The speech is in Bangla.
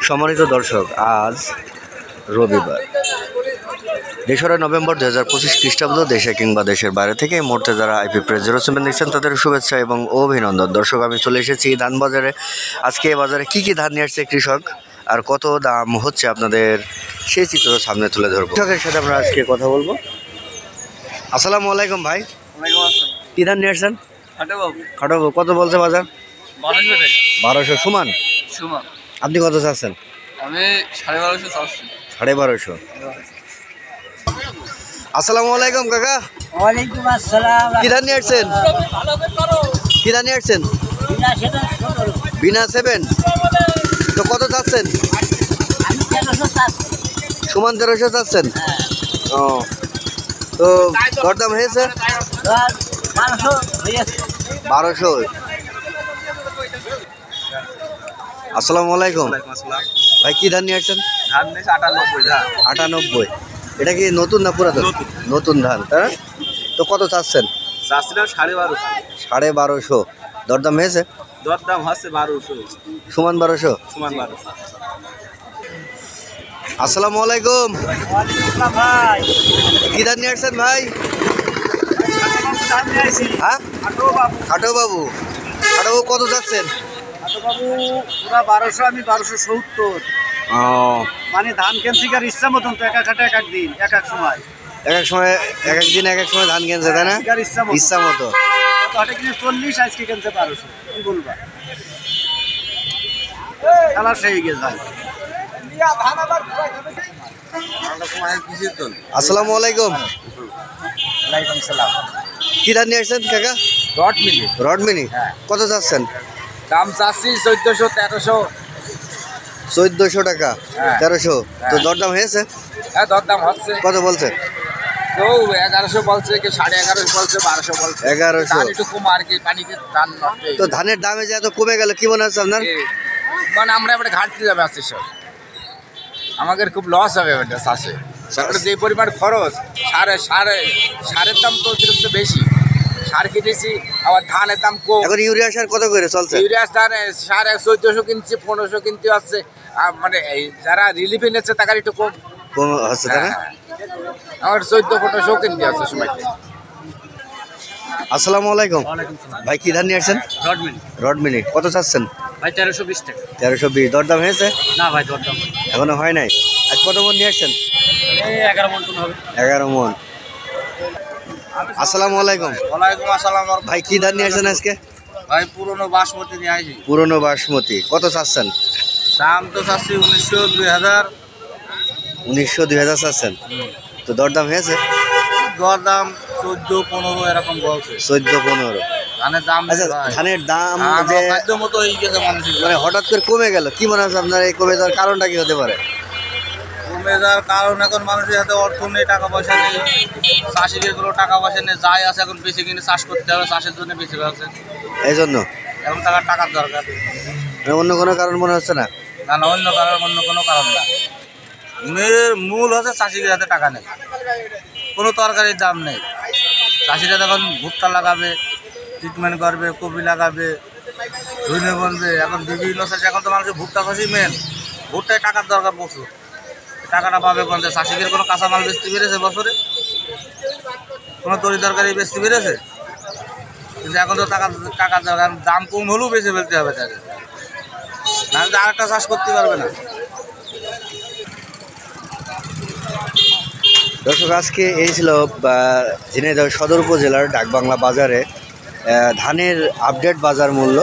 সম্মানিত দর্শক, আজ রবিবার 2রা নভেম্বর 2025 খ্রিস্টাব্দ। দেশে কিংবা দেশের বাইরে থেকে এই মুহূর্তে যারা আইপি প্রেস 07 দেখছেন তাদের শুভেচ্ছা এবং অভিনন্দন। দর্শক, আমি চলে এসেছি ধান বাজারে। আজকে এই বাজারে কী কী ধান নিয়ে আসছে কৃষক আর কত দাম হচ্ছে আপনাদের সেই চিত্র সামনে তুলে ধরবো। কৃষকের সাথে আমরা আজকে কথা বলবো। আসসালামু আলাইকুম ভাই। কী ধান নিয়ে আসছেন? খাটাবো। কত বলছে বাজার? 1200 সমান। আপনি কত চাচ্ছেন? আমি 1250 চাচ্ছি। 1250। আসসালামু আলাইকুম কাকা। ওয়ালাইকুম আসসালাম। কি ধান নিয়ে আসছেন? কি ধান নিয়ে আসছেন? বিনা 7। তো কত চাচ্ছেন? আমি 1300 চাচ্ছি। সমান 1300 চাচ্ছেন? ও, তো দরদাম হয়েছে? 1200 হয়েছে। 1200। আসসালামু আলাইকুম ভাই। কি ধান নিয়ে আসছেন? 98। এটা কি নতুন না পুরাতন? নতুন ধান, তাই না? তো কত চাচ্ছেন? 1250। দরদাম হয়েছে? দরদাম হচ্ছে 1200। সমান 1200। আসসালামু আলাইকুম ভাই কি ধান নিয়ে আসছেন ভাই? হ্যাঁ, খাটো বাবু। খাটো বাবু কত যাচ্ছেন? বাবু পুরা 1200, আমি 1270। ও, মানে ধান কেন্দ্রিকার ইচ্ছা মতন তো এক এক হাটে এক এক দিন এক এক সময় এক এক সময় এক এক দিন এক এক সময় ধান কিনছে, তাই না? ইচ্ছা মতো। হাটে কিনে 40, আজকে কিনছে 1200। কি বলবা, খেলা সেই গেছে ভাই। আসসালামু আলাইকুম। ওয়ালাইকুম সালাম। কি ধান নিয়ে আসছেন কাকা? রড মিলি রড মিনি। কত চাচ্ছেন? দাম চাচ্ছি 1400 1300। 1400 টাকা। হ্যাঁ। 1300। তো দরদাম হয়েছে? হ্যাঁ, দরদাম হচ্ছে। কত বলছে? কেউ 1100 বলছে, কেউ 1150 বলছে, 1200 বলছে। 1100। ধান একটু কম আর কি, পানিতে ধান নষ্ট হয়ে তো গেছে। ধানের দামে যে এত কমে গেল, কি মনে হচ্ছে আপনার? মানে আমরা এবারে ঘাটতে যাবে আসছি সব, আমাদের খুব লস হবে এটা চাষে। তারপরে যে পরিমাণ খরচ, সারের দাম তো অতিরিক্ত বেশি। সার কিনেছি, আবার ধানের দাম কম। এখন ইউরিয়া সার কত করে চলছে? ইউরিয়া সার 1400 কিনছি, 1500 কিনতে হচ্ছে। মানে এই যারা রিলিফে নিচ্ছে তাদের একটু কম কম হচ্ছে, তাই না? আমার 1400-1500 কিনতে হচ্ছে সময়। আসসালামু আলাইকুম ভাই। কি ধান নিয়ে আসছেন? রড মিল রড মিনি। কত চাচ্ছেন? ভাই 1320 টাকা। 1320। দরদাম হয়েছে? না ভাই, দরদাম এখনো হয় নাই। আজ কত মন নিয়ে আসছেন? 11 মন হবে। 11 মন। আসসালামু আলাইকুম ওয়ালাইকুম আসসালাম। ভাই। কি ধান নিয়ে আসছেন আজকে? ভাই পুরনো বাসমতি নিয়ে আসি। পুরনো বাসমতি। কত চাচ্ছেন? দাম তো চাচ্ছি 1900 2000। 1900 2000 চাচ্ছেন? তো দরদাম হয়েছে? দর দাম 14-15 এরকম বলছে। 14-15। ধানের দাম আচ্ছা, ধানের দাম যে খাদ্য মতো হয়ে গেছে মানুষের, মানে হঠাৎ করে কমে গেল, কি মনে হচ্ছে আপনার? এই কমে যাওয়ার কারণটা কি হতে পারে? কমে যাওয়ার কারণ এখন মানুষের হাতে অর্থ নেই, টাকা পয়সা নেই। চাষিদের কোনো টাকা পয়সা নেই, যাই আছে এখন বেশি কিনে চাষ করতে হবে, চাষের জন্য বেশি আছে। এই জন্য এখন টাকার দরকার। অন্য কোনো কারণ মনে হচ্ছে না? না না, অন্য কোনো কারণ না। মূল হচ্ছে চাষিদের হাতে টাকা নেই, কোনো তরকারির দাম নেই। চাষিরা তখন ভুট্টা লাগাবে, ট্রিটমেন্ট করবে, কপি লাগাবে, ধুইনে বনবে। এখন বিভিন্ন চাষি, এখন তো মানুষের ভুট্টা চাষি মেন। ভুট্টায় টাকার দরকার প্রচুর। টাকাটা পাবে কোন? চাষিদের কোনো কাঁচামাল বেচতে পেরেছে বছরে? কোনো তরি তরকারি বেচতে পেরেছে? কিন্তু এখন তো টাকার দরকার, দাম কম হলেও বেঁচে ফেলতে হবে তাকে, নাহলে আর একটা চাষ করতে পারবে না। দর্শক, আজকে এই ছিল ঝিনাইদহ সদর উপজেলার ডাকবাংলা বাজারে ধানের আপডেট বাজার মূল্য।